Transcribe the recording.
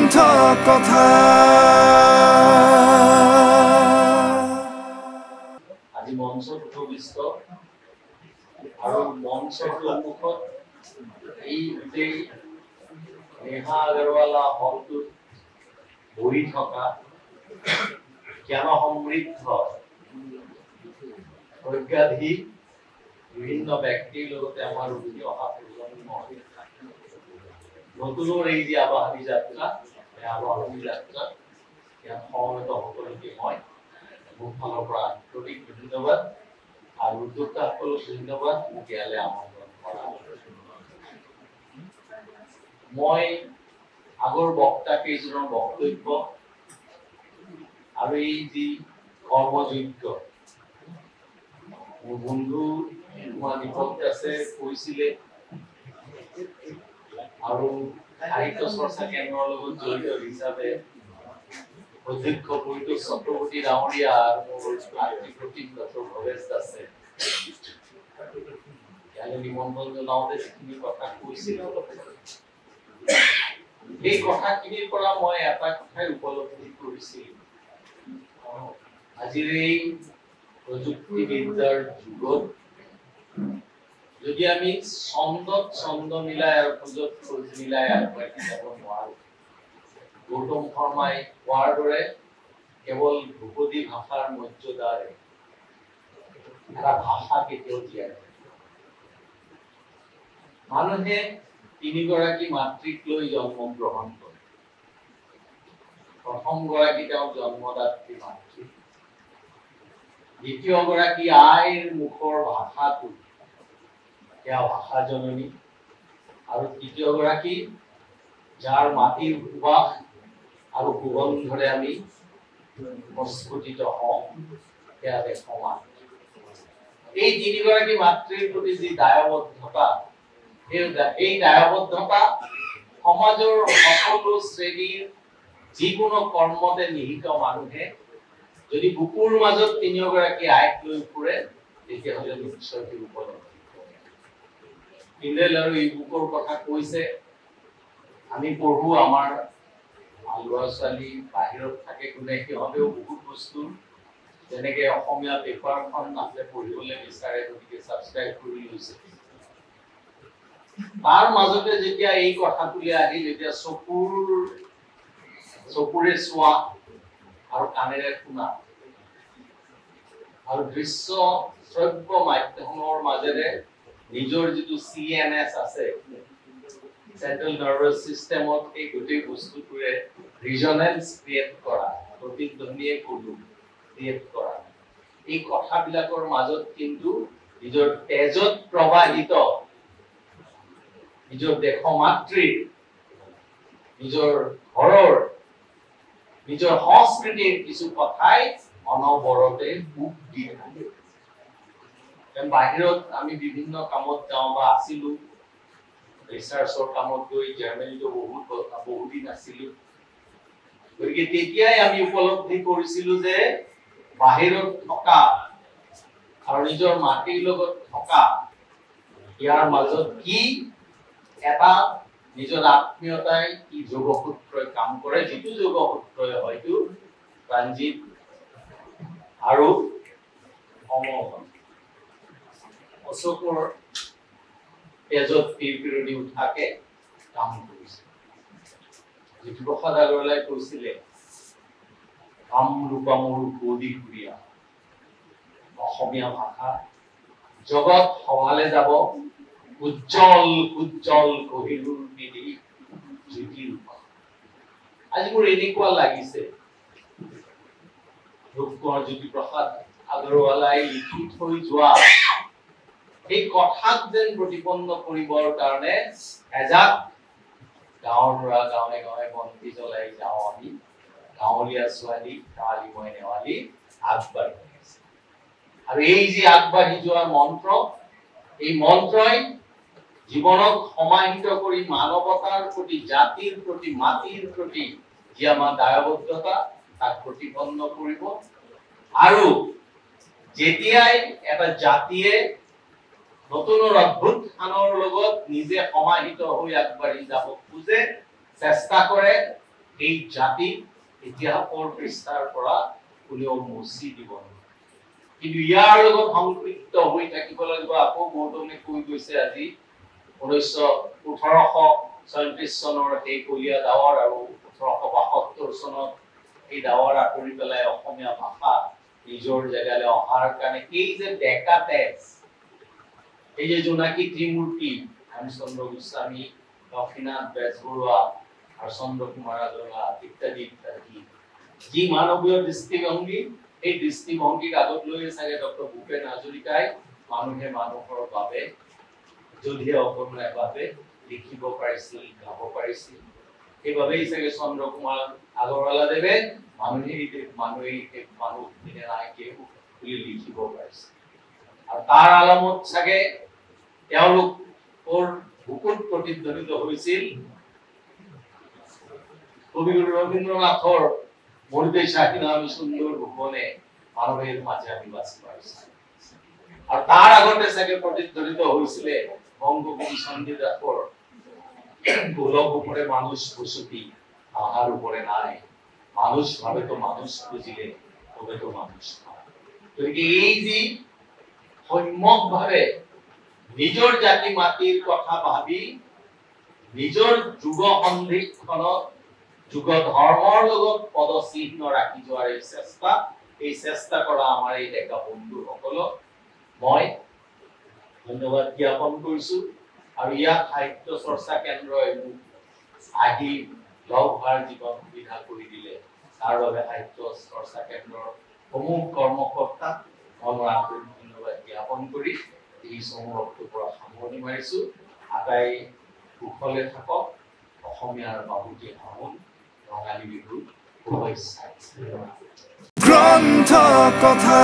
কণ্ঠ কথা আজি মঞ্চত উপবিষ্ট আৰু মঞ্চৰ সন্মুখত এই গোটেই নেহা আগৰৱালা হলটোত বহি থকা জ্ঞান সমৃদ্ধ প্ৰজ্ঞাধীন বিভিন্ন ব্যক্তিৰ লগতে আমাৰ উঠি অহা প্ৰজন্ম নতুনৰ এই যে আবাহনী যাত্ৰা এই আবাহনী যাত্ৰাত ইয়াত সমবেত সকলোকে মই মোৰ ফালৰ পৰা আন্তৰিক ধন্যবাদ আৰু উদ্যোক্তাসকলক ধন্যবাদ মোক ইয়ালৈ আমন্ত্ৰণ কৰা। মই আগৰ বক্তা কেইজনৰ বক্তব্য আৰু এই যি কৰ্মযোগ্য মোৰ বন্ধু তোমাৰ দীপক দাসে কৈছিলে আৰু সাহিত্য চৰ্চা কেন্দ্ৰৰ লগত জড়িত হিচাপে অধ্যক্ষ পৰিতোষ চক্ৰৱৰ্তী ডাঙৰীয়া আৰু মোৰ আৰ্থিক ডক্টৰ ভৱেশ দাসে ইয়ালৈ নিমন্ত্ৰণ জনাওঁতে যিখিনি কথা কৈছিল সেই কথাখিনিৰ পৰা মই এটা কথাই উপলব্ধি কৰিছিলোঁ আজিৰ এই প্ৰযুক্তিবিদ্যাৰ যুগত যদি আমি ছন্দ মিলাই আৰু খোজত খোজ মিলাই আগবাঢ়ি যাব নোৱাৰো গৌতম শৰ্মাই কোৱাৰ দৰে কেৱল ধ্ৰুপদী ভাষাৰ মৰ্যাদাৰে এটা ভাষা কেতিয়াও জীয়াই থাকে। মানুহে তিনিগৰাকী মাতৃক লৈ জন্মগ্ৰহণ কৰে। প্ৰথম গৰাকী তেওঁৰ জন্মদাত্ৰী মাতৃ, দ্বিতীয় গৰাকী আইৰ মুখৰ ভাষাটো সেয়া ভাষা জননী আৰু তৃতীয় গৰাকী যাৰ মাটিৰ সুবাস আৰু সুগন্ধৰে আমি প্ৰস্ফুটিত হওঁ সেয়া দেশৰ। এই তিনিগৰাকী মাতৃৰ প্ৰতি যি দায়বদ্ধতা এই দায়বদ্ধতা সমাজৰ সকলো শ্ৰেণীৰ যিকোনো কৰ্মতে নিহিত মানুহে যদি বুকুৰ মাজত তিনিগৰাকী আইক লৈ ফুৰে তেতিয়াহ'লে নিশ্চয় উপলব্ধি ইন্দ্ৰেল আৰু এই বুকৰ কথা কৈছে। আমি পঢ়ো আমাৰ ল'ৰা ছোৱালী বাহিৰত থাকে কোনে সিহঁতেও বহুত বস্তু যেনেকে অসমীয়া পেপাৰখন আছে পঢ়িবলৈ বিচাৰে গতিকে ছাবস্ক্ৰাইব কৰি লৈছে। তাৰ মাজতে যেতিয়া এই কথাটোলৈ আহিল যেতিয়া চকুৰে চোৱা আৰু কাণেৰে শুনা আৰু দৃশ্য শ্ৰব্য মাধ্যমৰ মাজেৰে নিজৰ যিটো CNS আছে চেন্ট্ৰেল নাৰ্ভাছ চিষ্টেমত এই গোটেই বস্তুটোৰে ৰিজনেন্স ক্ৰিয়েট কৰা প্ৰতিধ্বনিয়ে ক্ৰিয়েট কৰা এই কথাবিলাকৰ মাজত কিন্তু নিজৰ তেজত প্ৰবাহিত নিজৰ দেশ মাতৃৰ নিজৰ ঘৰৰ নিজৰ সংস্কৃতিৰ কিছু কথাই অনবৰতে মুখ দি থাকে। বাহিৰত আমি বিভিন্ন কামত যাওঁ বা আছিলো ৰিচাৰ্চৰ কামত গৈ জাৰ্মানীতো বহুত দিন আছিলো গতিকে তেতিয়াই আমি উপলব্ধি কৰিছিলো যে বাহিৰত থকা আৰু নিজৰ মাটিৰ লগত থকা ইয়াৰ মাজত কি এটা নিজৰ আত্মীয়তাই কি যোগসূত্ৰই কাম কৰে যিটো যোগসূত্ৰই হয়তো প্ৰাঞ্জিত আৰু অশোকৰ তেজত পিৰপিৰণি উঠাকে কাম কৰিছে। জ্যোতিপ্ৰসাদ আগৰৱালাই কৈছিলে কামৰূপামৰ গৌদী ঘূৰিয়া অসমীয়া ভাষা জগত সভালে যাব উজ্জ্বল উজ্জ্বল কহিনুৰ নিধি জ্যোতিৰূপা। আজি মোৰ এনেকুৱা লাগিছে ৰূপকোঁৱৰ জ্যোতিপ্ৰসাদ আগৰৱালাই লিখি থৈ যোৱা এই কথাক যেন প্ৰতিপন্ন কৰিবৰ কাৰণে এজাক গাঁৱৰ ল'ৰা গাঁৱে গাঁৱে বন্তি জ্বলাই যাওঁ আমি গাঁৱলীয়া ছোৱালী শেৱালি মই নেৱালী আগবাঢ়ি আছে আৰু এই যি আগবাঢ়ি যোৱাৰ মন্ত্ৰ এই মন্ত্ৰই জীৱনক সমাহিত কৰি মানৱতাৰ প্ৰতি জাতিৰ প্ৰতি মাটিৰ প্ৰতি যি আমাৰ দায়বদ্ধতা তাক প্ৰতিপন্ন কৰিব আৰু যেতিয়াই এটা জাতিয়ে নতুনৰ অদ্ভুত স্থানৰ লগত নিজে সমাহিত হৈ আগবাঢ়ি যাব খোজে চেষ্টা কৰে এই জাতি ইতিহাসৰ পৃষ্ঠাৰ পৰা কোনেও মুচি দিব নোৱাৰে কিন্তু ইয়াৰ লগত সংপৃক্ত হৈ থাকিব লাগিব আকৌ গৌতমে কৈ গৈছে আজি 1837 চনৰ এই কলীয়া ডাৱৰ আৰু 1872 চনত এই ডাৱৰ আঁতৰি পেলাই অসমীয়া ভাষা নিজৰ জেগালৈ অহাৰ কাৰণে এই যে ডেকা তেজ এই যে জোনাকী ত্ৰিমূৰ্তি হেমচন্দ্ৰ গোস্বামী লক্ষ্মীনাথ বেজবৰুৱা আৰু চন্দ্ৰ কুমাৰ আগৰৱালা ইত্যাদি ইত্যাদি যি মানৱীয় দৃষ্টিভংগী এই দৃষ্টিভংগীক আগত লৈ চাগে ডক্টৰ ভূপেন হাজৰিকাই মানুহে মানুহৰ বাবে যদিহে অকণমানে বাবে লিখিব পাৰিছিল গাব পাৰিছিল সেইবাবেই চাগে চন্দ্ৰ কুমাৰ আগৰৱালা দেৱে মানুহে মানুহ নাই বুলি লিখিব পাৰিছিল আৰু তাৰ আলমত চাগে তেওঁলোকৰ বুকুত প্ৰতিধ্বনিত হৈছিল কবিগুৰু ৰবীন্দ্ৰনাথৰ মৰিতে শাহিনা আমি সুন্দৰ ভুবনে মানৱেৰ মাঝে আমি বাস পাইছি আৰ তাৰ আগতে চাগে প্ৰতিধ্বনিত হৈছিলে বঙ্গকবি সন্দিদাসৰ গোলক উপরে মানুষ বসতি আহার উপরে নাই মানুষ ভাবে তো মানুষ বুঝিলে তবে তো মানুষ গতিকে এই যে সম্যক ভাবে নিজৰ জাতি মাটিৰ কথা ভাবি নিজৰ যুগ সন্ধিক্ষণত যুগ ধৰ্মৰ লগত পদচিহ্ন ৰাখি যোৱাৰ এই চেষ্টা কৰা আমাৰ এই ডেকা বন্ধুসকলক মই ধন্যবাদ জ্ঞাপন কৰিছো আৰু ইয়াত সাহিত্য চৰ্চা কেন্দ্ৰই আহি লগ হোৱাৰ জীৱন সুবিধা কৰি দিলে তাৰ বাবে সাহিত্য চৰ্চা কেন্দ্ৰৰ সমূহ কৰ্মকৰ্তা মই আন্তৰিক ধন্যবাদ জ্ঞাপন কৰি এই সংৰক্ষণৰ পৰা সামৰণি মাৰিছো আটাই কুশলে থাকক অসমীয়াৰ বাহুটি হামোন ৰঙালী বিহু শুভেচ্ছা গ্ৰন্থ কথা